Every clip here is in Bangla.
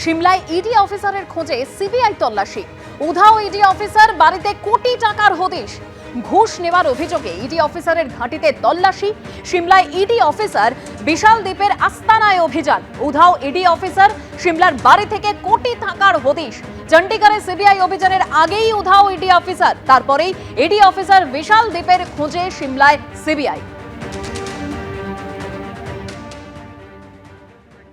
সিমলায় ইডি অফিসারের খোঁজে সিবিআই তল্লাশি। উধাও ইডি অফিসার, বাড়িতে কোটি টাকার হদিশ। ঘুষ নেওয়ার অভিযোগে ইডি অফিসারের ঘাঁটিতে তল্লাশি। সিমলায় ইডি অফিসার, বিশাল দ্বীপের আস্তানায় অভিযান। উধাও ইডি অফিসার, সিমলার বাড়ি থেকে কোটি টাকার হদিশ। চণ্ডীগড়ে সিবিআই অভিযানের আগেই উধাও ইডি অফিসার, তারপরেই ইডি অফিসার বিশাল দ্বীপের খোঁজে সিমলায় সিবিআই।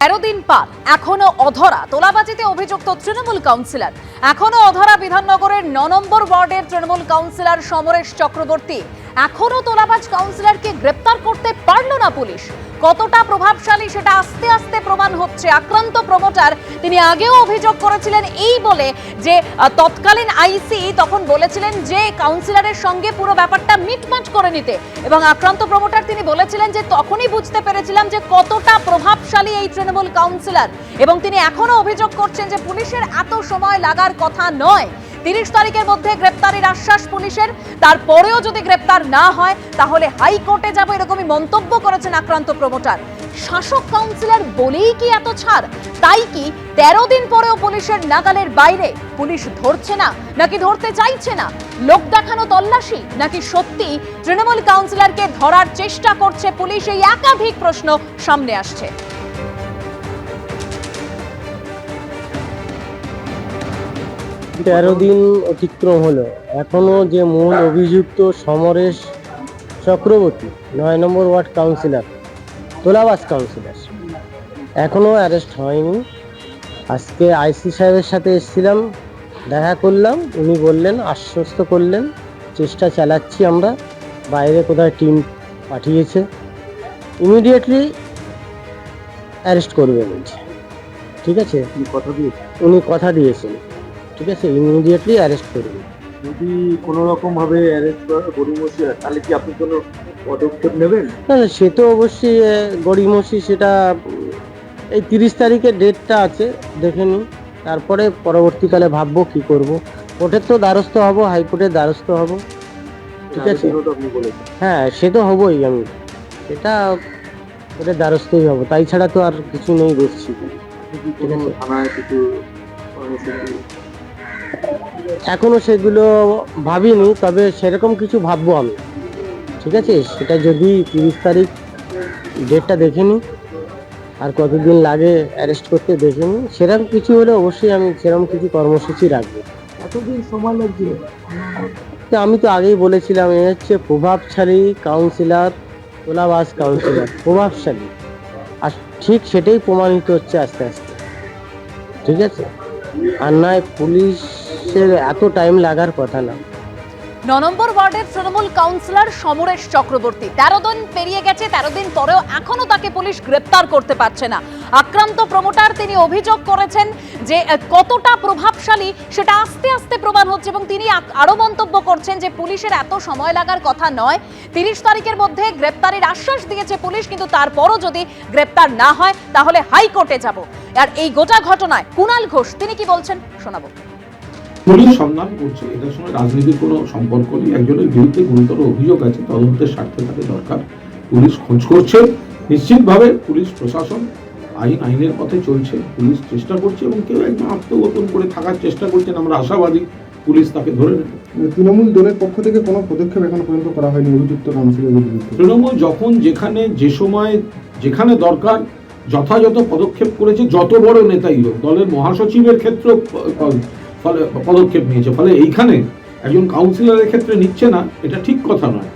13 দিন পার, এখনো অধরা তোলাবাজিতে অভিযুক্ত তৃণমূল কাউন্সিলর। এখনো অধরা বিধাননগরের 9 নম্বর ওয়ার্ডের তৃণমূল কাউন্সিলর সমরেশ চক্রবর্তী। এখনো তোলাবাজ কাউন্সিলরকে গ্রেপ্তার করতে পারল না পুলিশ। কতটা প্রভাবশালী সেটা আস্তে আস্তে প্রমাণ হচ্ছে। আক্রান্ত প্রমোটার তিনি আগেও অভিযোগ করেছিলেন এই বলে যে তৎকালীন আইসি তখন বলেছিলেন যে কাউন্সিলরের সঙ্গে পুরো ব্যাপারটা মিটমাট করে নিতে, এবং আক্রান্ত প্রমোটার তিনি বলেছিলেন যে তখনই বুঝতে পেরেছিলাম যে কতটা প্রভাবশালী এই তৃণমূল কাউন্সিলর, এবং তিনি এখনো অভিযোগ করছেন যে পুলিশের এত সময় লাগার কথা নয়। 30 তারিখের মধ্যে গ্রেপ্তারের আশ্বাস পুলিশের, তারপরেও যদি গ্রেপ্তার না হয় তাহলে হাইকোর্টে যাব, এরকমই মন্তব্য করেছেন আক্রান্ত প্রমোটার। শাসক কাউন্সিলর বলেই কি এত ছাড়? তাই কি 13 দিন পরেও পুলিশের নাগালের বাইরে? পুলিশ ধরছে না নাকি ধরতে চাইছে না? লোক দেখানো তল্লাশি নাকি সত্যি তৃণমূল কাউন্সিলরকে ধরার চেষ্টা করছে পুলিশ? এই একাধিক প্রশ্ন সামনে আসছে। তেরো দিন অতিক্রম হলো, এখনো যে মূল অভিযুক্ত সমরেশ চক্রবর্তী 9 নম্বর ওয়ার্ড কাউন্সিলর, তোলাবাজ কাউন্সিলর, এখনো অ্যারেস্ট হয়নি। আজকে আইসি সাহেবের সাথে এসেছিলাম, দেখা করলাম, উনি বললেন, আশ্বস্ত করলেন চেষ্টা চালাচ্ছি আমরা, বাইরে কোথায় টিম পাঠিয়েছে, ইমিডিয়েটলি অ্যারেস্ট করবে বলছে। ঠিক আছে, উনি কথা দিয়েছেন, ঠিক আছে, ইমিডিয়েটলি অ্যারেস্ট করবে। যদি কোনো রকম ভাবে অ্যারেস্ট করা গড়িমসি হয় তাহলে কি আপনি কোনো পদক্ষেপ নেবেন? না না, সে তো অবশ্যই গড়িমসি, সেটা এই 30 তারিখের ডেটটা আছে, দেখে নিই, তারপরে পরবর্তীকালে ভাববো কি করব। কোর্টের তো দ্বারস্থ হব, হাইকোর্টের দ্বারস্থ হব, ঠিক আছে। আপনি বলেছেন হ্যাঁ, সে তো হবই, আমি সেটা কোর্টের দ্বারস্থই হব, তাই ছাড়া তো আর কিছু নেই দেখছি। ঠিক আছে, থানায় কিছু কর্মসূচি এখনো সেগুলো ভাবিনি, তবে সেরকম কিছু ভাববো আমি, ঠিক আছে। সেটা যদি 30 তারিখ ডেটটা দেখে নিই, আর কতদিন লাগে অ্যারেস্ট করতে দেখে নিই, সেরকম কিছু হলে অবশ্যই আমি সেরকম কিছু কর্মসূচি রাখবো। এতদিন সময় লাগছিল? তো আমি তো আগেই বলেছিলাম, এ হচ্ছে প্রভাবশালী কাউন্সিলর, তোলাবাজ কাউন্সিলর, প্রভাবশালী, আর ঠিক সেটাই প্রমাণিত হচ্ছে আস্তে আস্তে, ঠিক আছে। আর নয়, পুলিশের এত টাইম লাগার কথা না। 9 নম্বর ওয়ার্ডের তৃণমূল কাউন্সিলর সমরেশ চক্রবর্তী 13 দিন পেরিয়ে গেছে, 13 দিন পরেও এখনো তাকে পুলিশ গ্রেপ্তার করতে পারছে না। আক্রান্ত প্রমোটার তিনি অভিযোগ করেছেন যে কতটা প্রভাবশালী সেটা আস্তে আস্তে প্রমাণ হচ্ছে, এবং তিনি আরো মন্তব্য করছেন যে পুলিশের এত সময় লাগার কথা নয়। 30 তারিখের মধ্যে গ্রেপ্তারের আশ্বাস দিয়েছে পুলিশ, কিন্তু তারপরও যদি গ্রেপ্তার না হয় তাহলে হাইকোর্টে যাব। আর এই গোটা ঘটনায় কুণাল ঘোষ তিনি কি বলছেন শোনাবো। পুলিশ সন্ধান করছে, এটার সঙ্গে রাজনীতির কোনো সম্পর্ক নেই। একজনের বিরুদ্ধে গুরুতর অভিযোগ আছে, তদন্তের স্বার্থে তাকে দরকার। পুলিশ খোঁজ করছে, নিশ্চিতভাবে পুলিশ প্রশাসন আইনের পথে চলছে, পুলিশ চেষ্টা করছে, এবং কেউ একদম আত্মগোপন করে থাকার চেষ্টা করছেন। আমরা আশাবাদী পুলিশ তাকে ধরে নেবে। তৃণমূল দলের পক্ষ থেকে কোনো পদক্ষেপ এখনো পর্যন্ত করা হয়নি অভিযুক্ত কাউন্সিলরের বিরুদ্ধে? তৃণমূল যখন যেখানে যে সময় যেখানে দরকার যথাযথ পদক্ষেপ করেছে, যত বড় নেতাই হোক, দলের মহাসচিবের ক্ষেত্রেও পদক্ষেপ নিয়েছে। ফলে এইখানে একজন কাউন্সিলরের ক্ষেত্রে নিচ্ছে না, এটা ঠিক কথা নয়।